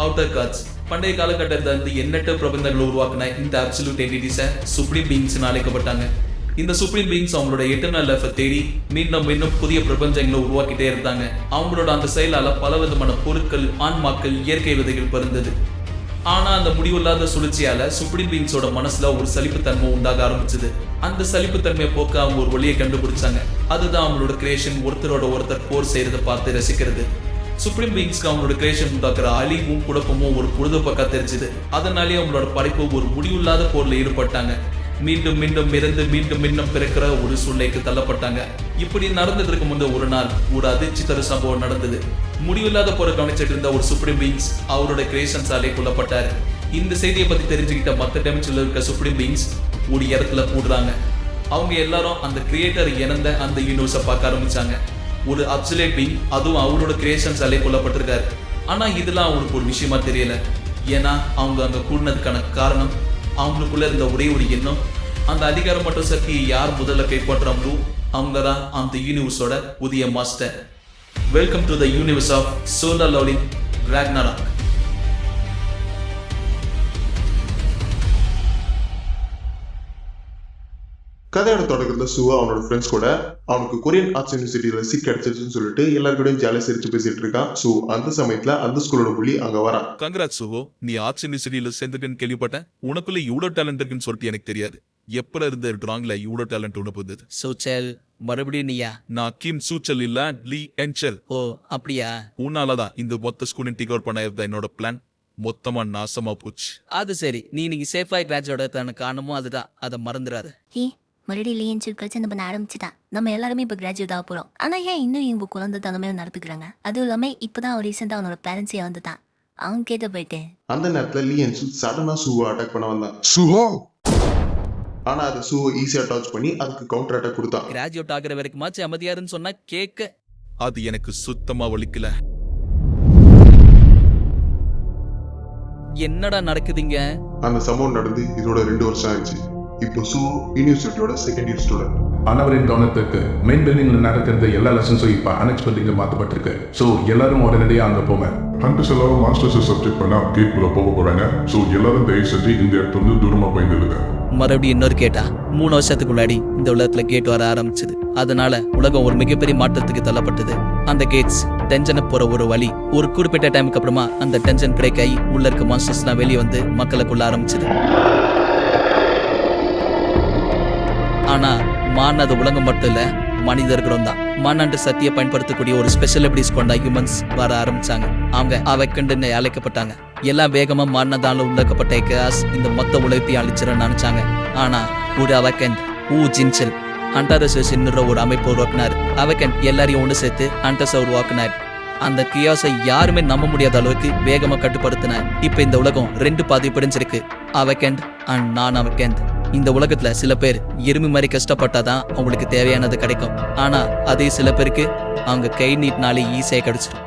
Outer God's. பண்டைய காலகட்டத்தில் இருந்து எண்ணற்ற பிரபந்தங்களை உருவாக்கின இந்த அப்சல்யூட் என்டிட்டிஸை சுப்ரீம் பீயிங்ஸ்னு அழைக்கப்பட்டாங்க. இந்த சுப்ரீம் பீயிங்ஸ் அவங்களோட எட்டர்னல் லைஃபை தேடி மீண்டும் புதிய பிரபஞ்சங்களை உருவாக்கிட்டே இருந்தாங்க. அவங்களோட அந்த செயலால பல விதமான பொருட்கள், ஆன்மாக்கள், இயற்கை விதைகள் பிறந்தது. ஆனா அந்த முடிவில்லாத சுழற்சியால சுப்ரீம் பீயிங்ஸோட மனசுல ஒரு சலிப்புத்தன்மை உண்டாக ஆரம்பிச்சது. அந்த சலிப்புத்தன்மையை போக்க அவங்க ஒரு வழியை கண்டுபிடிச்சாங்க. அதுதான் அவங்களோட கிரியேஷன் ஒருத்தரோட ஒருத்தர் போர் செய்யறதை பார்த்து ரசிக்கிறது. சுப்ரீம் பீயிங்ஸ்க்கு அவங்களோட கிரியேஷன் உண்டாக்குற அழிவும் குழப்பமும் ஒரு பொழுதுபோக்கா தெரிஞ்சுது. அதனாலேயே அவங்களோட படைப்பு ஒரு முடிவில்லாத போர்ல ஈடுபட்டாங்க. மீண்டும் மீண்டும் பிறக்கிற ஒரு சூழ்நிலைக்கு தள்ளப்பட்டாங்க. இப்படி நடந்துட்டு இருக்கும் போது ஒரு நாள் ஒரு அதிர்ச்சி தரும் சம்பவம் நடந்தது. முடிவில்லாத போரை கவனிச்சிட்டு இருந்த ஒரு சுப்ரீம் பீயிங்ஸ் அவரோட கிரியேஷன்ஸாலே கொல்லப்பட்டாரு. இந்த செய்தியை பத்தி தெரிஞ்சுக்கிட்ட மற்ற டைமென்ஷன்ல இருக்க சுப்ரீம் பீயிங்ஸ் ஒரு இடத்துல கூடுறாங்க. அவங்க எல்லாரும் அந்த கிரியேட்டர் இறந்த அந்த யூனிவர்ஸை பார்க்க ஆரம்பிச்சாங்க. ஒரு அப்சல்யூட் பீயிங், அதுவும் அவரோட கிரியேஷன்ஸாலே கொல்லப்பட்டிருக்காரு. ஆனா இதெல்லாம் அவங்களுக்கு ஒரு விஷயமா தெரியல. ஏன்னா அவங்க அங்க கூடினதுக்கான காரணம் அவங்களுக்குள்ள இருந்த ஒரே ஒரு எண்ணம், அந்த அதிகாரம் மற்றும் சக்தியை யார் முதல்ல கைப்பற்றாங்களோ அவங்க தான் அந்த யூனிவர்ஸோட புதிய master. Welcome to the universe of solar லவ்லின் ராக்னராக். கதையோட தொடக்கத்துல சுவா அவனோட ஃப்ரெண்ட்ஸ் கூட அவனுக்கு கொரியன் ஆர்ட்ஸ் யூனிவர்சிட்டியில சீட் கிடைச்சிருச்சுன்னு சொல்லிட்டு எல்லாருக்கூடையும் ஜாலியா சிரிச்சு பேசிட்டு இருக்கான். ஸோ அந்த சமயத்துல அந்த ஸ்கூலோட புள்ளி அங்க வரான். கங்க்ராட்ஸ் சுவோ, நீ ஆர்ட்ஸ் யூனிவர்சிட்டியில சேர்ந்துட்டேன்னு கேள்விப்பட்டேன். உனக்குள்ள இவ்வளோ டேலண்ட் இருக்குன்னு சொல்லிட்டு எனக்கு தெரியாது. எப்பல இருந்த டிராயிங்ல இவ்வளோ டேலண்ட் உனக்கு வந்தது? சூச்சல் மறுபடியும் நீயா? நான் கிம் சூச்சல் இல்ல, லீ என்செல். ஓ அப்படியா? உன்னாலதான் இந்த மொத்த ஸ்கூலின் டேக் ஓவர் பண்ண இருந்த என்னோட பிளான் மொத்தமா நாசமா போச்சு. அது சரி, நீ இன்னைக்கு சேஃபாய் கிராஜுவேட் காரணமும் அதுதான், அதை மறந்துடாது. மறுபடியும் லியன்ஸு பிரச்சனை பண்ண ஆரம்பிச்சுட்டான். நம்ம எல்லாருமே இப்போ கிராஜுவேட் ஆக போகிறோம். ஆனால் ஏன் இன்னும் இவங்க குழந்தை தனமே நடத்துக்கிறாங்க? அதுவும் இல்லாமல் இப்போ தான் ரீசெண்டாக அவனோட பேரண்ட்ஸே வந்துட்டான். அவன் கேட்ட போயிட்டு அந்த நேரத்துல லியன்ஸு சடனா சுவா அட்டாக் பண்ண வந்தான். சுஹோ! ஆனா அதை சுவோ ஈஸியா டாச் பண்ணி அதுக்கு கவுண்டர் அட்டாக் கொடுத்தான். கிராஜுவேட் ஆகிற வரைக்குமாச்சு அமைதியாருன்னு சொன்னா கேட்க அது எனக்கு சுத்தமா வலிக்கல. என்னடா நடக்குதுங்க? அந்த சம்பவம் நடந்து இதோட 2 வருஷம் ஆயிடுச்சு. இப்போ சுவோ யூனிவர்சிட்டியோட செகண்ட் இயர் ஸ்டூடெண்ட். அனைவரின் கவனத்துக்கு மெயின் பில்டிங்ல நடக்கிறது எல்லா லெசன்ஸும் இப்போ அனெக்ஸ் பில்டிங்ல மாற்றப்பட்டிருக்கு. ஸோ எல்லாரும் உடனடியாக அங்கே போங்க. ஹண்டர்ஸ் எல்லாரும் மாஸ்டர்ஸ் சப்ஜெக்ட் பண்ணா கேட்குள்ள போக போறாங்க. ஸோ எல்லாரும் தயவு செஞ்சு இந்த இடத்துல இருந்து தூரமா போயிருந்துருங்க. மறுபடியும் இன்னொரு கேட்டா 3 வருஷத்துக்கு முன்னாடி இந்த உலகத்துல கேட் வர ஆரம்பிச்சது. அதனால உலகம் ஒரு மிகப்பெரிய மாற்றத்துக்கு தள்ளப்பட்டது. அந்த கேட்ஸ் டென்ஷனை போற ஒரு வழி. ஒரு குறிப்பிட்ட டைமுக்கு அப்புறமா அந்த டென்ஷன் பிரேக் ஆகி உள்ள இருக்க மாஸ்டர்ஸ்லாம் வெளியே வந்து மக்களை கொள்ள ஆரம்பிச்சது. ஆனா மானது உலகம் மட்டும் இல்ல, மனிதர்களும் தான். மானாண்டு சக்தியை பயன்படுத்தக்கூடிய ஒரு ஸ்பெஷல் எபிலிட்டிஸ் கொண்ட ஹியூமன்ஸ் வர ஆரம்பிச்சாங்க. அவங்க அவைக்கண்டுன்னு அழைக்கப்பட்டாங்க. எல்லாம் வேகமா மாறினதால உண்டாக்கப்பட்ட கேஸ் இந்த மொத்த உலகத்தையும் அழிச்சிடன்னு நினைச்சாங்க. ஆனா ஒரு அவைக்கண்ட் ஜின்சல் அண்டாரஸ் ஒரு அமைப்பு உருவாக்குனார். அவைக்கண்ட் எல்லாரையும் ஒன்று சேர்த்து அண்டர்ஸை உருவாக்குனார். அந்த கியாஸை யாருமே நம்ப முடியாத அளவுக்கு வேகமா கட்டுப்படுத்தினார். இப்ப இந்த உலகம் 2 பாதி பிரிஞ்சிருக்கு, அவைக்கண்ட் அண்ட் நான் அவைக்கண்ட். இந்த உலகத்துல சில பேர் எருமை மாதிரி கஷ்டப்பட்டாதான் அவங்களுக்கு தேவையானது கிடைக்கும். ஆனா அதே சில பேருக்கு அவங்க கை நீட்டினாலே ஈஸியா கிடைச்சிடும்.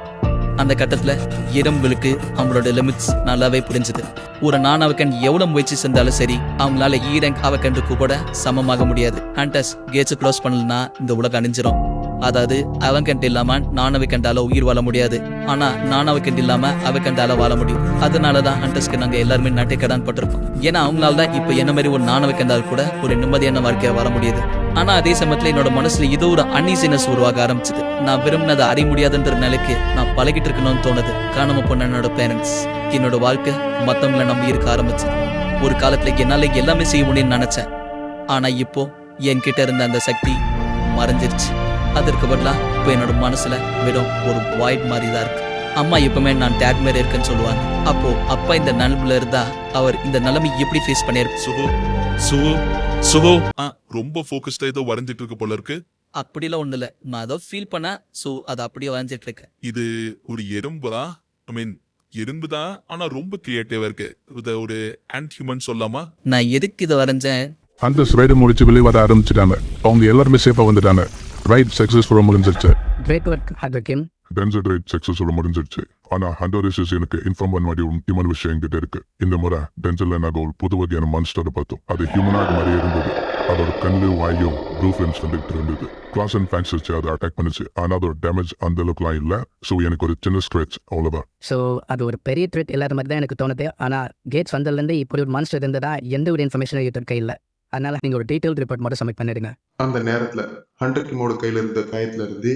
அந்த கட்டத்துல எறும்புகளுக்கு அவங்களோட லிமிட்ஸ் நல்லாவே புரிஞ்சுது. ஒரு நான் அவக்கண்ட் எவ்வளவு முயற்சி செஞ்சாலும் சரி, அவங்களால ரேங்க் அவக்கண்டுக்கு கூட சமமாக முடியாது. ஹண்டர்ஸ் கேட்ஸ் க்ளோஸ் பண்ணலன்னா இந்த உலகம் அணிஞ்சிரும். அதாவது அவக்கண்ட் இல்லாம நான் அவக்கண்டால உயிர் வாழ முடியாது. ஆனா நான் அவக்கண்ட் இல்லாம அவக்கண்டால வாழ முடியும். அதனாலதான் ஹண்டர்ஸ்க்கு நாங்க எல்லாருமே நாட்டை கடன் பட்டிருப்போம். ஏன்னா அவங்களால தான் இப்ப என்ன மாதிரி ஒரு நான் அவக்கண்டால் கூட ஒரு நிம்மதியான வாழ்க்கைய வாழ முடியுது. ஆனா அதே சமயத்துல என்னோட மனசுல இது ஒரு அன்ஈசினஸ் உருவாக ஆரம்பிச்சது. நான் விரும்பினதை அறிய முடியாதுன்ற நிலைக்கு நான் பழகிட்டு இருக்கணும்னு தோணுது. காணாம போன என்னோட பேரண்ட்ஸ், என்னோட வாழ்க்கை மத்தவங்களை நம்பி இருக்க ஆரம்பிச்சது. ஒரு காலத்துல என்னால எல்லாமே செய்ய முடியும்னு நினைச்சேன். ஆனா இப்போ என்கிட்ட இருந்த அந்த சக்தி மறைஞ்சிருச்சு. அதற்கு பதிலா இப்போ என்னோட மனசுல வெறும் ஒரு வாய்ட் மாதிரி தான் இருக்கு. அம்மா எப்பவுமே நான் டேட் மாதிரி இருக்குன்னு சொல்லுவாங்க. அப்போ அப்பா இந்த நிலைமையில இருந்தா அவர் இந்த நிலைமை எப்படி ஃபேஸ் பண்ணிருப்பாரு? சுகோ ரொம்ப ஃபோக்கஸ்டா ஏதோ வரைஞ்சிட்டு இருக்க போல இருக்கு. அப்படிலாம் ஒண்ணு இல்ல, நான் ஏதோ ஃபீல் பண்ண, சோ அதை அப்படியே வரைஞ்சிட்டு இருக்கேன். இது ஒரு எறும்புதான், எறும்புதான், ஆனா ரொம்ப கிரியேட்டிவா இருக்கு. இத ஒரு ஆன்ட் ஹியூமன் சொல்லலாமா? நான் எதுக்கு இதை வரைஞ்சேன்? அந்த ஸ்வைடு முடிச்சு வெளியே வர ஆரம்பிச்சுட்டாங்க. அவங்க எல்லாருமே சேஃபா வந்துட்டாங்க. ரைட் சக்சஸ்ஃபுல்லா முடிஞ்சிருச்சு. கிரேட் ஒர்க் ஹண்டர்கிம். டென்சர் ரைட் சக்சஸ்ஃபுல்லா முடிஞ்சிருச்சு. ஆனா ஹண்டோரிசஸ் எனக்கு இன்ஃபார்ம் பண்ண வேண்டிய ஒரு முக்கியமான விஷயம் என்கிட்ட இருக்கு. இந்த முறை டென்சர்ல நாங்கள் ஒரு புது வகையான மான்ஸ்டரை பார்த்தோம். அது ஹியூமனாக மாதிரியே இருந்தது. அதோட கண்ணு வாயும் ப்ளூ ஃபிலிம்ஸ் வந்துட்டு இருந்தது. கிளாஸ் அண்ட் ஃபேன்ஸ் வச்சு அதை அட்டாக் பண்ணுச்சு. ஆனால் அதோட டேமேஜ் அந்த அளவுக்குலாம் இல்லை. ஸோ எனக்கு ஒரு சின்ன ஸ்ட்ரெச் அவ்வளோதான். ஸோ அது ஒரு பெரிய த்ரெட் இல்லாத மாதிரி தான் எனக்கு தோணுது. ஆனால் கேட்ஸ் வந்ததுலேருந்து இப்படி ஒரு மான்ஸ்டர் இருந்ததா எந்த ஒரு இன்ஃபர்மேஷனும் இருக்க இல்லை. அதனால நீங்கள் ஒரு டீட்டெயில் ரிப்போர்ட் மட்டும் சப்மிட் பண்ணிடுங்க. அந்த நேரத்துல ஹண்டர் கிமோட கையில இருந்த காயத்துல இருந்து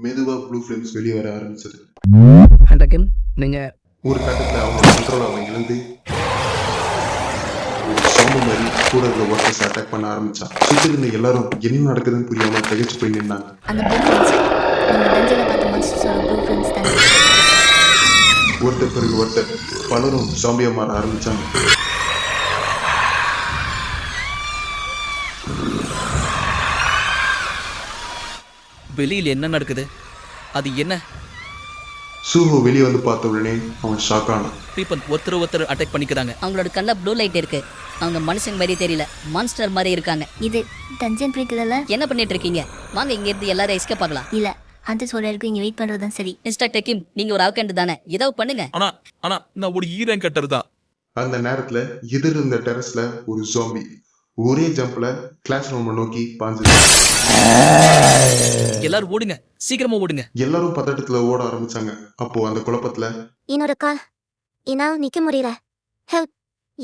மெதுவா ப்ளூ ஃபிலிம்ஸ் வெளியே வர ஆரம்பிச்சது. ஹண்டர் கிம், நீங்கள் ஒரு கட்டத்துல அவங்க கண்ட்ரோல் அவங்க இழந்து ஒரு சவுண்டு மாதிரி கூட இருந்த ஒர்க்கர்ஸ் அட்டாக் பண்ண ஆரம்பிச்சான். சுத்தி இருந்த எல்லாரும் என்ன நடக்குதுன்னு புரியாம திகைச்சு போய் நின்னாங்க. அந்த ப்ளூ ஃப்ரெண்ட்ஸ் நம்ம டஞ்சனில் பார்த்த மான்ஸ்டர்ஸோட ப்ளூ ஃப்ரெண்ட்ஸ் தானே. ஒருத்தர் பிறகு ஒருத்தர் பலரும் சாம்பியா மாற ஆரம்பிச்சாங்க. வெளியில் என்ன நடக்குது? அது என்ன? சூஹோ வெளியே வந்து பார்த்த உடனே அவன் ஷாக் ஆனான். பீப்பிள் ஒருத்தர் அட்டாக் பண்ணிக்கிறாங்க. அவங்களோட கண்ணில் ப்ளூ லைட் இருக்கு. அவங்க மனுஷங்க மாதிரி தெரியல, மான்ஸ்டர் மாதிரி இருக்காங்க. இது டஞ்சன் பிரேக் இல்ல. என்ன பண்ணிட்டு இருக்கீங்க? வாங்க இங்க இருந்து எல்லாரும் எஸ்கேப் ஆகலாம். இல்ல, ஹண்டர்ஸ் ஒரு இடத்துக்கு இங்க வெயிட் பண்றது தான் சரி. இன்ஸ்பெக்டர் கிம், நீங்க ஒரு அவுக்கண்ட் தானே, ஏதாவது பண்ணுங்க. ஆனா நான் ஒரு ஈரன் கட்டர் தான். அந்த நேரத்துல எதிர் இருந்த டெரஸ்ல ஒரு ஜாம்பி ஒரே ஜம்ப்ல கிளாஸ் ரூம் நோக்கி பாஞ்சது. எல்லாரும் ஓடுங்க, சீக்கிரமா ஓடுங்க. எல்லாரும் பதட்டத்துல ஓட ஆரம்பிச்சாங்க. அப்போ அந்த குழப்பத்துல என்னோட கால் என்னால நிக்க முடியல, ஹெல்ப்,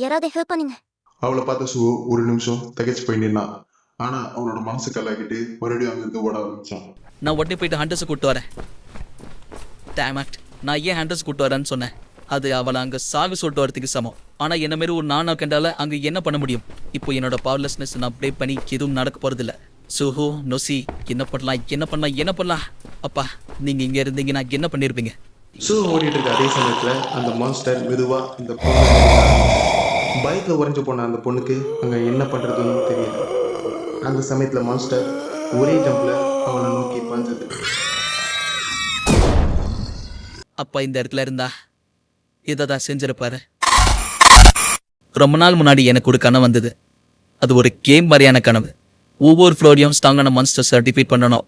யாராவது ஹெல்ப் பண்ணுங்க. அவளை பார்த்த சுவோ ஒரு நிமிஷம் திகைச்சு போய் நின்னான். ஆனா அவனோட மனசு கல்லாக்கிட்டு மறுபடியும் அங்கிருந்து ஓட ஆரம்பிச்சான். நான் உடனே போயிட்டு ஹண்டர்ஸை கூப்பிட்டு வரேன். டேம் ஆக்ட், நான் ஏன் ஹண்டர்ஸ் கூப்பிட்டு வரேன்னு சொன்னேன். அது அவளை அங்கே சாகு சொல்லிட்டு வரதுக்கு சமம். ஆனால் என்ன மாரி ஒரு நானா கண்டால அங்கே என்ன பண்ண முடியும்? இப்போ என்னோட பவர்லெஸ்னஸ் நான் ப்ளே பண்ணி எதுவும் நடக்க போகிறதில்ல. சுஹோ, நொசி, என்ன பண்ணலாம்? அப்பா, நீங்கள் இங்கே இருந்தீங்கன்னா என்ன பண்ணியிருப்பீங்க? சுவோ ஓடிட்டு இருக்க அதே சமயத்துல அந்த மான்ஸ்டர் மெதுவா இந்த பொண்ணு பயத்துல உறைஞ்சு போன அந்த பொண்ணுக்கு அங்க என்ன பண்றதுன்னு தெரியல. அந்த சமயத்துல மான்ஸ்டர் ஒரே ஜம்ப்ல அவளை நோக்கி பாஞ்சது. அப்பா இந்த இடத்துல இருந்தா இதை தான் செஞ்சிருப்பாரு. ரொம்ப நாள் முன்னாடி எனக்கு ஒரு கனவு வந்தது. அது ஒரு கேம் மாதிரியான கனவு. ஒவ்வொரு ஃப்ளோரையும் ஸ்ட்ராங்கான மான்ஸ்டர்ஸை டிஃபீட் பண்ணணும்.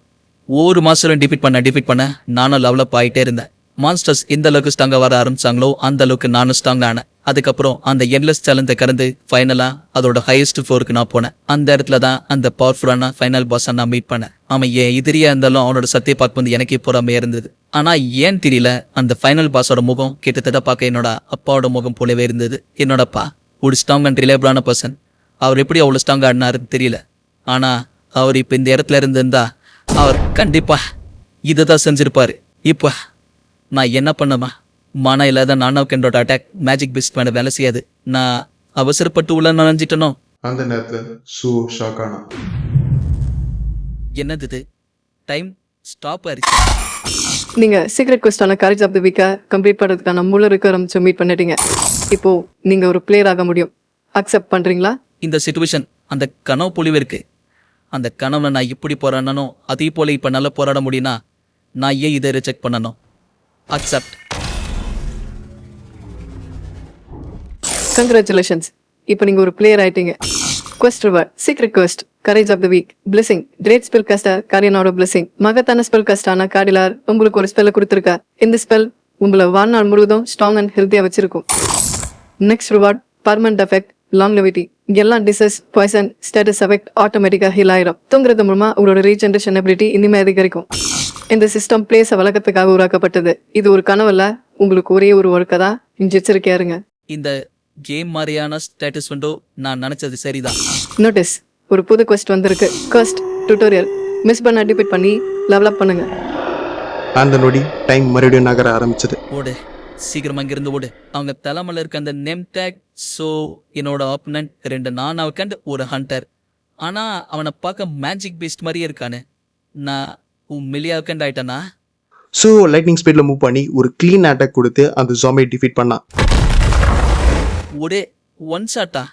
ஒவ்வொரு மாஸ்டரும் டிஃபீட் பண்ண நானும் லெவலப் ஆகிட்டே இருந்தேன். மான்ஸ்டர்ஸ் எந்த அளவுக்கு ஸ்ட்ராங்காக வர ஆரம்பிச்சாங்களோ அந்த அளவுக்கு நானும் ஸ்ட்ராங் ஆனேன். அதுக்கப்புறம் அந்த என்லெஸ் சேலஞ்சை கடந்து ஃபைனலாக அதோட ஹையஸ்ட் ஃப்ளோருக்கு நான் போனேன். அந்த இடத்துல தான் அந்த பவர்ஃபுல்லான ஃபைனல் பாஸை நான் மீட் பண்ணேன். அவன் என் எதிரியாக இருந்தாலும் அவனோட சத்தியை பார்க்கும்போது எனக்கே பொறாமையாக இருந்தது. ஆனால் ஏன் தெரியல, அந்த ஃபைனல் பாஸோட முகம் கிட்டத்தட்ட பார்க்க என்னோட அப்பாவோட முகம் போலவே இருந்தது. என்னோட அப்பா ஒரு ஸ்ட்ராங் அண்ட் ரிலேபிளான பர்சன். அவர் எப்படி அவ்வளோ ஸ்ட்ராங் ஆடினாருன்னு தெரியல. ஆனால் அவர் இப்போ இந்த இடத்துல இருந்திருந்தா அவர் கண்டிப்பாக இதை தான் செஞ்சிருப்பாரு. இப்போ நான் என்ன பண்ணுமா? மன இல்லாத நானாவுக்கெண்டோட அட்டாக் மேஜிக் பிஸ்ட் மேலே வேலை செய்யாது. நான் அவசரப்பட்டு உள்ள நனைஞ்சிட்டனோ. அந்த நேரத்துல சுவோ ஷாக் ஆனான். என்னது இது? டைம் ஸ்டாப் ஆயிடுச்சு. நீங்கள் சீக்ரெட் குவெஸ்டான கரேஜ் ஆஃப் தி வீக்கை கம்ப்ளீட் பண்ணுறதுக்கான முழு ரிக்வயர்மெண்ட்ஸை மீட் பண்ணிட்டீங்க. இப்போது நீங்கள் ஒரு பிளேயர் ஆக முடியும். அக்செப்ட் பண்ணுறீங்களா? இந்த சிச்சுவேஷன் அந்த கனவு பொழிவு இருக்கு. அந்த கனவுல நான் எப்படி போராடனோ அதே போல இப்போ நல்லா போராட முடியும்னா நான் ஏன் இதை ரிஜெக்ட் பண்ணணும்? அக்செப்ட். கங்க்ராச்சுலேஷன்ஸ், இப்போ நீங்கள் ஒரு பிளேயர் ஆயிட்டீங்க. Quest reward, secret quest, courage of the week, blessing, great spell caster காரியனோட பிளெஸிங். மகத்தான ஸ்பெல் காஸ்டான கார்டிலார் உங்களுக்கு ஒரு ஸ்பெல்லை கொடுத்துருக்கா. இந்த ஸ்பெல் உங்களை வாழ்நாள் முழுவதும் ஸ்ட்ராங் அண்ட் ஹெல்த்தியாக வச்சிருக்கும். Next reward, permanent effect, longevity. எல்லாம் டிசஸ், பாய்சன், ஸ்டேட்டஸ் எஃபெக்ட் ஆட்டோமேட்டிக்காக ஹீல் ஆயிடும். தூங்குறது மூலமா உங்களோட ரீஜென்ரேஷன் எபிலிட்டி இனிமே அதிகரிக்கும். இந்த சிஸ்டம் பிளேஸை வளர்க்கறதுக்காக உருவாக்கப்பட்டது. இது ஒரு கனவுல உங்களுக்கு ஒரே ஒரு ஒர்க்கை தான் எச்சரிக்கையா இருங்க. இந்த கேம் மாதிரியான ஸ்டேட்டஸ் விண்டோ நான் நினைச்சது சரிதான். நோட்டீஸ், ஒரு புது குவெஸ்ட் வந்திருக்கு. குவெஸ்ட் டியூட்டோரியல் மிஸ் பண்ண டிபீட் பண்ணி லெவலப் பண்ணுங்க. அந்த நொடி டைம் மறுபடியும் நகர ஆரம்பிச்சது. ஓடு, சீக்கிரமா இங்கிருந்து ஓடு. அவங்க தலைமையில் இருக்க அந்த நேம் டேக். ஸோ என்னோட ஆப்பனண்ட் 2 நானாவுக்கண்ட் ஒரு ஹண்டர். ஆனால் அவனை பார்க்க மேஜிக் பேஸ்ட் மாதிரியே இருக்கானு. நான் மில்லியாவுக்கண்ட் ஆயிட்டேனா? ஸோ லைட்னிங் ஸ்பீட்ல மூவ் பண்ணி ஒரு க்ளீன் அட்டாக் கொடுத்து அந்த ஜாம்பியை டிஃபீட் பண்ணான். ஒரே ஒன் ஷாட்டா?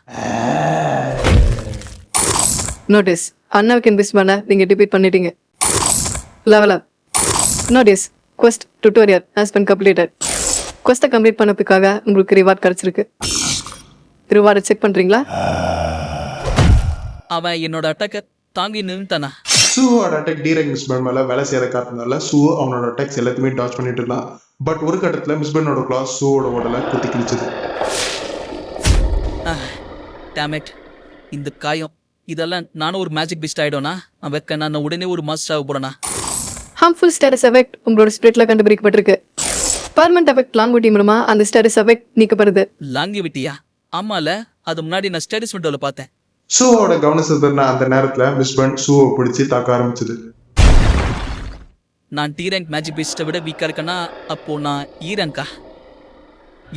நோட்டீஸ், அண்ணாவுக்கு மிஸ் பண்ண நீங்கள் டிபீட் பண்ணிட்டீங்க. Level up. Notice, quest tutorial has been completed. குவெஸ்ட்டை கம்ப்ளீட் பண்ணதுக்காக உங்களுக்கு ரிவார்ட் கிடச்சிருக்கு. ரிவார்டை செக் பண்ணுறீங்களா? அவன் என்னோட அட்டாக்கை தாங்கி நின்றுட்டானா? சுவோட அட்டாக் டீரெக்ட் மிஸ்பேன் மேல வேலை செய்யற காரணத்தால சுவோ அவனோட அட்டாக்ஸ் எல்லாத்தையுமே டாச் பண்ணிட்டு இருந்தான். பட் ஒரு கட்டத்துல மிஸ்பேனோட கிளாஸ் சுவோட உடலை குத்தி கிழிச்சது. டேமேட், இந்த காயம் இதெல்லாம் நானும் ஒரு மேஜிக் பிஸ்ட் ஆயிடும்னா அவக்க நான் உடனே ஒரு மாஸ்டர் ஆக போறேனா? ஹார்ம்ஃபுல் ஸ்டேட்டஸ் எஃபெக்ட் உங்களோட ஸ்பிரிட்ல கண்டுபிடிக்கப்பட்டிருக்கு. பர்மனன்ட் எஃபெக்ட் லாங்குவிட்டி மூலமா அந்த ஸ்டேட்டஸ் எஃபெக்ட் நீக்கப்படுது. லாங்கிவிட்டியா? ஆமால, அது முன்னாடி நான் ஸ்டேட்டஸ் விண்டோல பார்த்தேன். சூவோட கவனம் சிதறின அந்த நேரத்துல மிஸ்பன் சூவை பிடிச்சி தாக்க ஆரம்பிச்சது. நான் டி ரேங்க் மேஜிக் பிஸ்ட்டை விட வீக்கா இருக்கேன்னா அப்போ நான் ஈ ரேங்கா?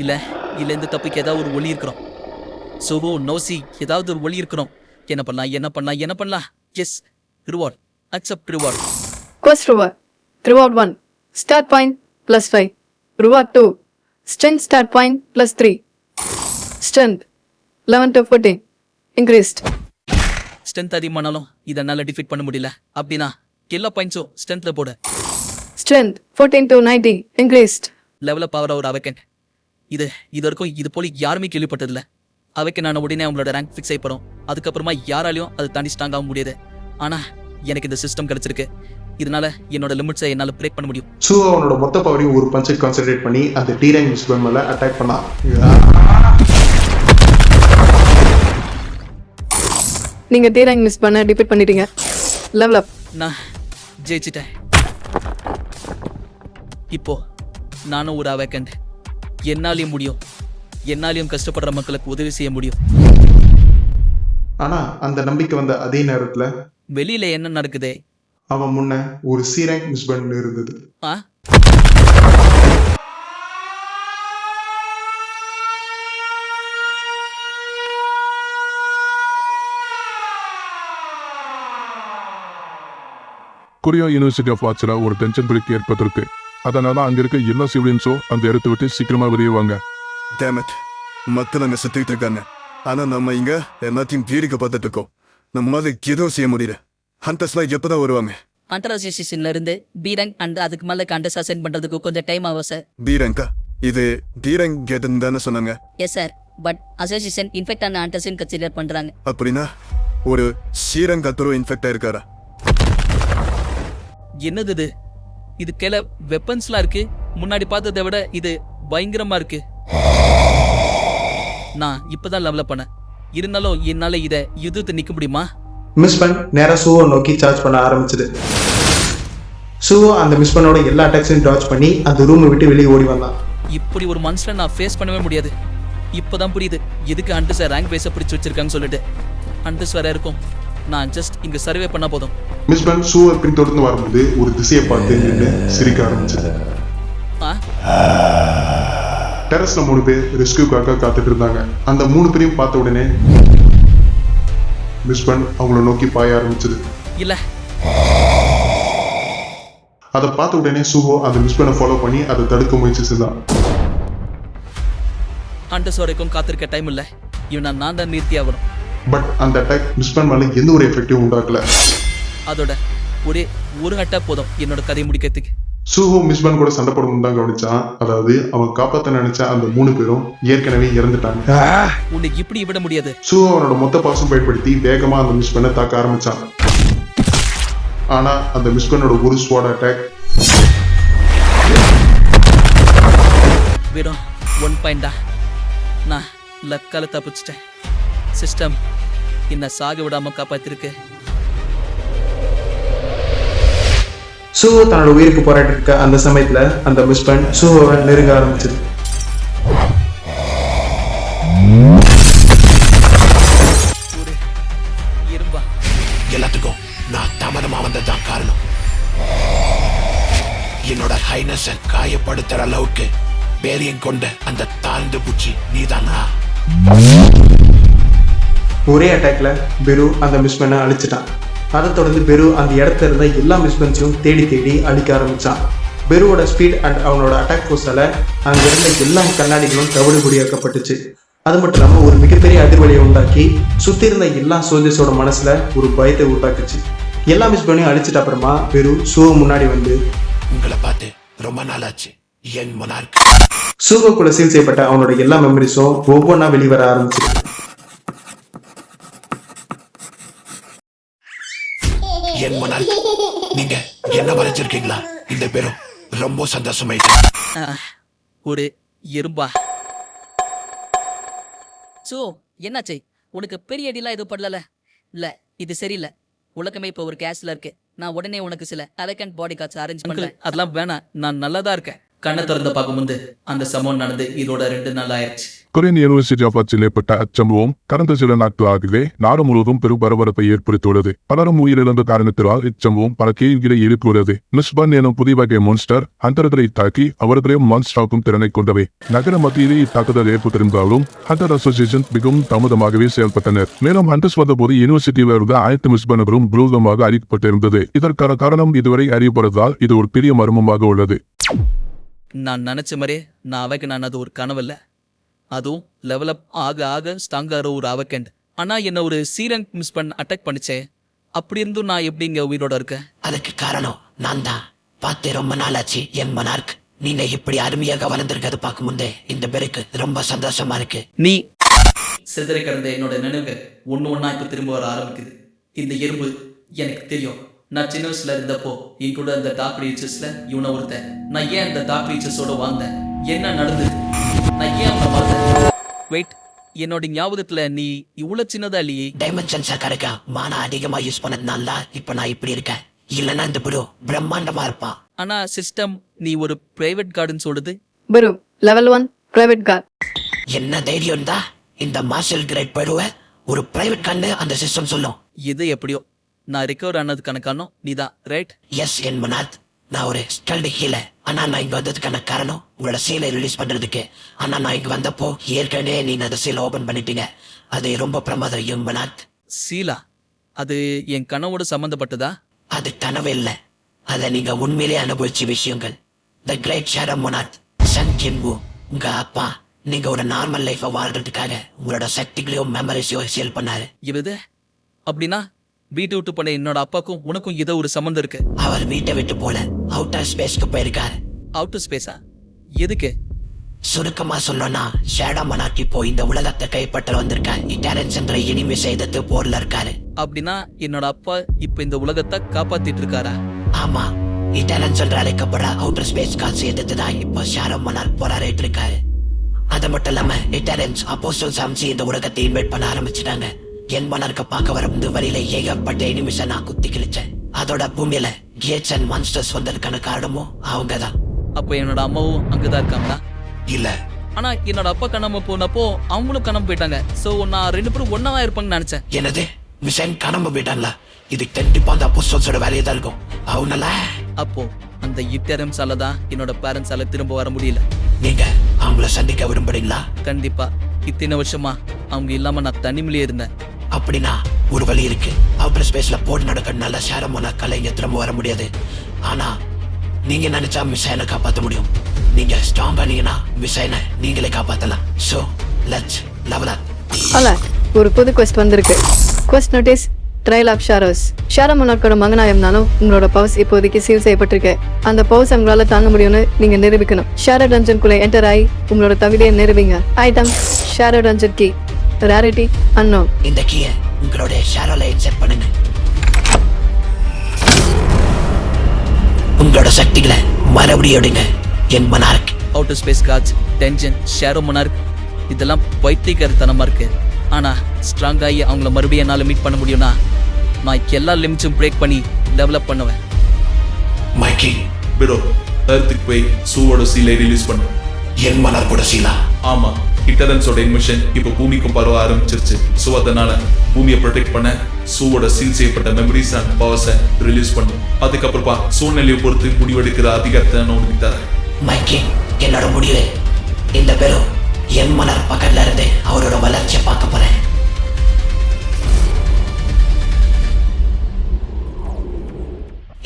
இல்ல இல்ல, இந்த தப்புக்கு ஏதாவது ஒரு ஒளி இருக்கிறோம். சோவோ நோசி, ஏதாவது ஒரு ஒளி இருக்கிறோம். என்ன பண்ணலாம்? Yes, reward. Accept reward. Quest reward. Reward 1. Start point +5. Reward 2. Strength start point +3. Strength 11 to 14. Increased. Strength அதிகமானாலும் இதை என்னால் டிஃபீட் பண்ண முடியல. அப்படின்னா எல்லா பாயிண்ட்ஸும் ஸ்ட்ரென்த்ல போட. Strength 14 to 90. Increased. லெவலப் ஆகிற ஒரு அவக்கன். இது வரைக்கும் இது போல யாருமே கேள்விப்பட்டதில்ல. அவைக்கு நான் உடனே அவங்களோட ரேங்க் ஃபிக்ஸ் ஆகிப்போம். அதுக்கப்புறமா யாராலையும் அது தாண்டி ஸ்ட்ராங் ஆக முடியாது. ஆனால் எனக்கு இந்த சிஸ்டம் கிடைச்சிருக்கு. இதனால என்னோட லிமிட்ஸை என்னால் பிரேக் பண்ண முடியும். சூ அவனோட மொத்த பவரையும் ஒரு பஞ்சை கான்சென்ட்ரேட் பண்ணி அந்த டி ரேங்க் மிஸ்பன் மேல அட்டாக் பண்ணான். நீங்க டி ரேங்க் மிஸ் பண்ண டிபீட் பண்ணிட்டீங்க. Level up. நான் ஜெயிச்சிட்டேன். இப்போ நானும் ஒரு அவேக்கண்ட். என்னாலையும் முடியும். என்னாலையும் கஷ்டப்படுற மக்களுக்கு உதவி செய்ய முடியும். ஆனா அந்த நம்பிக்கை வந்த அதே நேரத்துல வெளியில என்ன நடக்குதே? அவன் முன்ன ஒரு சி ரேங்க் மிஸ்பன் இருந்தது. ஆ, கொரியா யூனிவர்சிட்டி ஆஃப் ஆர்ட்ஸ்ல ஒரு டென்ஷன் பிரேக் ஏற்பட்டிருக்கு. அதனால அங்க இருக்க எல்லா சிவிலியன்ஸும் அந்த இடத்த விட்டு சீக்கிரமா வெளியேவாங்க. டேமட், மக்கள் அங்க சுத்திட்டு இருக்காங்க. ஆனா நம்ம இங்க எல்லாத்தையும் பீடிக்க பார்த்துட்டு இருக்கோம். நம்மளால எதுவும் செய்ய முடியல. ஹண்டர்ஸ்லாம் எப்பதான் வருவாங்க? அண்டர் அசோசியேஷன்ல இருந்து பி ரேங்க் அண்ட் அதுக்கு மேல அண்டர்ஸ் அசைன் பண்றதுக்கு கொஞ்சம் டைம் ஆகும் சார். பி ரேங்கா? இது டி ரேங்க் கேட்டுன்னு தானே சொன்னாங்க? Yes sir, but association infect ஆன அண்டர்ஸையும் கன்சிடர் பண்றாங்க. அப்படின்னா ஒரு சி ரேங்க் கத்தரும் இன்ஃபெக்ட் ஆயிருக்காரா? என்னது இது? இது கீழே வெப்பன்ஸ்லாம் இருக்கு. முன்னாடி பார்த்ததை விட இது பயங்கரமா இருக்கு. நான் இப்பதான் லெவலப் பண்ணேன். இருந்தாலும் என்னால இதை யுத்தத்தை நிக்க முடியுமா? மிஸ்பன் நேரா சூவை நோக்கி சார்ஜ் பண்ண ஆரம்பிச்சது. சூவோ அந்த மிஸ்பனோட எல்லா அட்டாக்ஸையும் டாச் பண்ணி அந்த ரூமை விட்டு வெளியே ஓடி வந்தான். இப்படி ஒரு மனுஷனை நான் ஃபேஸ் பண்ணவே முடியாது. இப்போதான் புரியுது எதுக்கு அண்டர்ஸ் ரேங்க் பேஸை பிடிச்சி வச்சிருக்காங்கன்னு சொல்லிட்டு. அண்டர்ஸ் வேற இருக்கும். நான் ஜஸ்ட் இங்க சர்வே பண்ணா போதும். மிஸ்பன் சூவை பின்தொடர்ந்து வரும்போது ஒரு திசையை பார்த்து நின்று சிரிக்க ஆரம்பிச்சது. டெரஸ்ல 3 பேர் ரெஸ்கியூக்காக காத்துட்டு இருந்தாங்க. அந்த 3 பேரையும் பார்த்த உடனே மிஸ்பன் அவங்கள நோக்கி பாய ஆரம்பிச்சது. இல்ல, அதை பார்த்த உடனே சூஹோ அந்த மிஸ்பனை ஃபாலோ பண்ணி அதை தடுக்க முயற்சி செய்தான். அண்டர்ஸ் வரைக்கும் காத்திருக்க டைம் இல்ல. இவனை நான் தான் நிறுத்தி ஆகணும். பட் அந்த அட்டாக் மிஸ்பன் மேல எந்த ஒரு எஃபெக்டிவும் உண்டாக்கல. அதோட ஒரே ஒரு அட்டாக் போதும் என்னோட கதையை முடிக்கிறதுக்கு. சூஹோ மிஸ்பன் கூட சண்டை போடணும் தான் கவனிச்சான். அதாவது அவன் காப்பாற்ற நினைச்ச அந்த 3 பேரும் ஏற்கனவே இறந்துட்டாங்க. உன்னை இப்படி விட முடியாது. சூஹோ அவனோட மொத்த பாசம் பயன்படுத்தி வேகமா அந்த மிஸ்பனை தாக்க ஆரம்பிச்சான். ஆனா அந்த மிஸ்பனோட ஒரு ஸ்வாட் அட்டாக் வெறும் 1 பாயிண்டா. நான் லக்கால தப்பிச்சிட்டேன். சிஸ்டம் என்ன சாக விடாம காப்பாத்திருக்கு. சூஹோ தன்னோட உயிருக்கு போராட்டி இருக்க அந்த சமயத்துல அந்த மிஸ்பன் சூஹோவை நெருங்க ஆரம்பிச்சது. ஒரு இரும்பா. எல்லாத்துக்கும் நான் தாமதமா வந்ததுதான் காரணம். என்னோட ஹைனஸை காயப்படுத்துற அளவுக்கு பேரியம் கொண்ட அந்த தாழ்ந்து பூச்சி நீதானா? ஒரே அட்டாக்ல பெரு அந்த மிஸ்பனை அழிச்சிட்டான். அதை தொடர்ந்து பெரு அந்த இடத்துல இருந்த எல்லா மிஸ்பன்ஸையும் தேடி தேடி அழிக்க ஆரம்பிச்சான். பெருவோட ஸ்பீட் அண்ட் அவனோட அட்டாக் ஃபோர்ஸால அங்க இருந்த எல்லா கண்ணாடிகளும் தவிடுபடியாக்கப்பட்டுச்சு. அது மட்டும் இல்லாமல் ஒரு மிகப்பெரிய அதிர்வலியை உண்டாக்கி சுத்தி இருந்த எல்லா சோல்ஜர்ஸோட மனசுல ஒரு பயத்தை உண்டாக்குச்சு. எல்லா மிஸ்பனையும் அழிச்சிட்ட அப்புறமா பெரு சூஹோ முன்னாடி வந்து, உங்களை பார்த்து ரொம்ப நாளாச்சு என் மொனார்க். சூஹோக்குள்ள சீல் செய்யப்பட்ட அவனோட எல்லா மெமரிஸும் ஒவ்வொன்றா வெளிவர ஆரம்பிச்சு. என் மொனார்க், நீங்க என்ன வரைஞ்சிருக்கீங்களா? இந்த பேரும் ரொம்ப சந்தோஷமாயிட்டு. ஒரு எறும்பா. சோ என்னாச்சு? உனக்கு பெரிய அடிலாம் எதுவும் படல? இல்ல இது சரியில்லை. உலகமே இப்போ ஒரு கேஸ்ல இருக்கு. நான் உடனே உனக்கு சில எலகண்ட் பாடி கார்ட்ஸ் அரேஞ்ச் பண்றேன். அதெல்லாம் வேணாம், நான் நல்லா தான் இருக்கேன். கண்ணை திறந்து பார்க்கும்போது அந்த சம்பவம் நடந்து இதோட 2 நாள் ஆயிடுச்சு. கொரியன் யூனிவர்சிட்டி ஆஃப் ஆர்ட்ஸில் ஏற்பட்ட அச்சம்பவம் கடந்த சில நாட்களாகவே நாடு முழுவதும் பெரும் பரபரப்பை ஏற்படுத்தியுள்ளது. பலரும் உயிரிழந்த காரணத்தினால் இச்சம்பவம் பல கேள்விகளை எழுப்பியுள்ளது. மிஸ்பன் எனும் புதிய வகை மான்ஸ்டர் ஹண்டர்களை தாக்கி அவர்களையும் மான்ஸ்டராக்கும் திறனை கொண்டவை. நகர மத்தியிலே இத்தாக்குதல் ஏற்பட்டிருந்தாலும் ஹண்டர் அசோசியேஷன் மிகவும் தாமதமாகவே செயல்பட்டனர். மேலும் ஹண்டர்ஸ் வந்தபோது யூனிவர்சிட்டியில் இருந்த அனைத்து மிஸ்பனர்களும் விரோதமாக அறிவிக்கப்பட்டிருந்தது. இதற்கான காரணம் இதுவரை அறியப்படுவதால் இது ஒரு பெரிய மர்மமாக உள்ளது. நான் நினைச்ச மாதிரியே நான் அவைக்கு அது ஒரு கனவு இல்லை. அதுவும் லெவலப் ஆக ஆக ஸ்ட்ராங்காகிற ஒரு அவக்கண்ட். ஆனா என்ன ஒரு சீரங்க் மிஸ் பண்ண அட்டாக் பண்ணிச்சே. அப்படி இருந்தும் நான் எப்படி இங்க உயிரோட இருக்கேன்? அதுக்கு காரணம் நான் தான். பார்த்து ரொம்ப நாள் ஆச்சு என் மனார்க். நீங்க இப்படி அருமையாக வளர்ந்துருக்கிறது பார்க்கும் முந்தே இந்த பேருக்கு ரொம்ப சந்தோஷமா இருக்கு. நீ சிதறை கடந்த என்னோட நினைவு ஒன்னா இப்ப திரும்ப வர ஆரம்பிக்குது. இந்த எறும்பு எனக்கு தெரியும். நான் சின்ன வயசுல இருந்தப்போ என் கூட அந்த டாப் ரீச்சர்ஸ்ல இவனை ஒருத்தன். நான் ஏன் அந்த டாப் ரீச்சர்ஸோட வாழ்ந்தேன்? என்ன நடந்தது? நான் ஏன் அவனை பார்த்தேன்? வெயிட், என்னோட ஞாபகத்துல நீ இவ்வளவு சின்னதா இல்லையே. டைமென்ஷன்ஸா கரெக்டா மானா அதிகமா யூஸ் பண்ணதுனால இப்ப நான் இப்படி இருக்கேன். இல்லைன்னா இந்த ப்ரோ பிரம்மாண்டமா இருப்பான். ஆனா சிஸ்டம் நீ ஒரு பிரைவேட் கார்டுன்னு சொல்லுது. Bro level 1 private card. என்ன தைரியம் தான் இந்த மார்ஷல் கிரேட் படுவ ஒரு பிரைவேட் கார்டு அந்த சிஸ்டம் சொல்லும். இது எப்படியோ நான் ரிகவர் ஆனதுக்கான காரணம் நீதான், ரைட்? S N மனாத். நான் ஒரு ஸ்கல்டு ஹீலர். ஆனா நான் இங்க வந்ததுக்கான காரணம் உங்களோட சீலை ரிலீஸ் பண்றதுக்கு. ஆனா நான் இங்க வந்தப்போ ஏற்கனவே நீங்க அந்த சீலை ஓபன் பண்ணிட்டீங்க. அது ரொம்ப பிரமாதம் யும் மனாத். சீலா அது என் கனவோடு சம்பந்தப்பட்டதா? அது கனவு இல்லை, அதை நீங்க உண்மையிலே அனுபவிச்ச விஷயங்கள். த கிரேட் ஷேடோ மொனாத் சன் கின்வு உங்க அப்பா நீங்க ஒரு நார்மல் லைஃபை வாழ்றதுக்காக உங்களோட சக்திகளையும் மெமரிஸையும் சேல் பண்ணாரு. இது அப்படின்னா வீட்டை விட்டு போன என்னோட அப்பாக்கும் உனக்கும் ஏதோ ஒரு சம்பந்தம் இருக்கு. அவர் வீட்டை விட்டு போல அவுட்டர் ஸ்பேஸ்க்கு போயிருக்காரு. அவுட்டர் ஸ்பேஸா? எதுக்கு? சுருக்கமா சொல்லணும்னா ஷேடோ மொனாத் இப்போ இந்த உலகத்தை கைப்பற்ற வந்திருக்காரு. இட்டாலியன்ஸ் என்ற இனிமே செய்தது போர்ல இருக்காரு. அப்படின்னா என்னோட அப்பா இப்ப இந்த உலகத்தை காப்பாத்திட்டு இருக்காரா? ஆமா, இட்டாலியன்ஸ் என்று அழைக்கப்படுற அவுட்டர் ஸ்பேஸ் காசு எதிர்த்துதான் இப்போ ஷேடோ மொனாத் போராடிட்டு இருக்காரு. அது மட்டும் இல்லாம இட்டாலியன்ஸ் அப்போஸ்டல்ஸ் அம்சி இந்த உலகத்தை இன்வைட் பண்ண ஆரம்பிச்சிட்டாங்க. என் மன்னருக்கு பார்க்க வரும் வரையில ஏகப்பட்ட நிமிஷம் நான் குத்தி கிழிச்சேன். அதோட பூமியில கேட்ஸ் அண்ட் மான்ஸ்டர்ஸ் வந்ததுக்கான காரணமும் அவங்கதான். அப்ப என்னோட அம்மாவும் அங்கதான் இருக்காங்களா? இல்ல, ஆனா என்னோட அப்பா காணாம போனப்போ அவங்களும் காணாம போயிட்டாங்க. சோ நான் 2 பேரும் ஒன்னாவா இருப்பாங்கன்னு நினைச்சேன். என்னது மிஷன் காணாம போயிட்டாங்களா? இது கண்டிப்பா அந்த அப்போஸ்டல்ஸோட வேலையை தான் இருக்கும். அவனால அப்போ அந்த இட்டரம்ஸால தான் என்னோட பேரண்ட்ஸால திரும்ப வர முடியல. நீங்க அவங்கள சந்திக்க விரும்புறீங்களா? கண்டிப்பா. இத்தனை வருஷமா அவங்க இல்லாம நான் தனிமையிலே இருந்தேன். அப்படின்னா ஒரு வழி இருக்கு. அவுட்டர் ஸ்பேஸ்ல போர் நடக்கிறதுனால ஷேடோ மொனாத் கலைஞர் திரும்ப வர முடியாது. ஆனா நீங்க நினைச்சா மிஷனை காப்பாற்ற முடியும். நீங்க ஸ்ட்ராங்கா நீங்கன்னா மிஷனை நீங்களே காப்பாத்தலாம். So let's level up. அல்ல, ஒரு புது குவெஸ்ட் வந்திருக்கு. Quest notice trial of shadows. Shadow மொனார்க்கோட மகனா இருந்தாலும் உங்களோட பவர்ஸ் இப்போதைக்கு சீல் செய்யப்பட்டிருக்கு. அந்த பவர்ஸ் உங்களால தாங்க முடியும்னு நீங்க நிரூபிக்கணும். ஷேடோ டஞ்சனுக்குள்ள என்டர் ஆகி உங்களோட தகுதியை நிரூபிங்க. Item shadow dungeon key, rarity unknown. இந்த கீயை உங்களோட ஷேடோல இன்செர்ட் பண்ணுங்க. உங்களோட சக்திகளை மறுபடியும் எடுங்க என் monarch. Outer space cards, tension, shadow monarch இதெல்லாம் பைத்தியக்காரத்தனமா இருக்கு. ஆனா ஸ்ட்ராங் ஆகி அவங்கள மறுபடியும் என்னால மீட் பண்ண முடியும்னா நான் எல்லா லிமிட்ஸும் பிரேக் பண்ணி டெவலப் பண்ணுவேன். மைக்கி ப்ரோ, எர்த்துக்கு போய் சூவோட சீலை ரிலீஸ் பண்ணு. என் மனார்க்கோட சீலா? ஆமா, இட்டரன்ஸோட இன்மிஷன் இப்போ பூமிக்கும் பரவ ஆரம்பிச்சிருச்சு. ஸோ அதனால பூமியை ப்ரொடெக்ட் பண்ண சூவோட சீல் செய்யப்பட்ட மெமரிஸ் அண்ட் பவர்ஸை ரிலீஸ் பண்ணும். அதுக்கப்புறமா சூழ்நிலையை பொறுத்து முடிவெடுக்கிற அதிகாரத்தை நான் உனக்கு தரேன். மைக்கி, என்னோட முடிவு இந்த பேரும் என் மலர் பக்கத்துல இருந்து அவரோட வளர்ச்சியை பார்க்க போறேன்.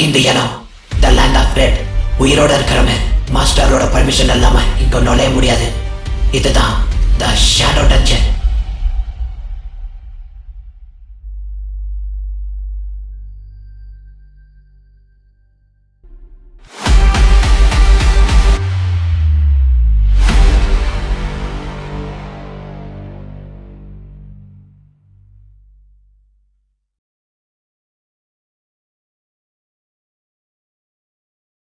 இந்த இடம் த லேண்ட் ஆஃப் ரெட். உயிரோட இருக்கிறவன் மாஸ்டரோட பர்மிஷன் இல்லாம இங்க நுழைய முடியாது. இதுதான் த ஷேடோ டஞ்சன்.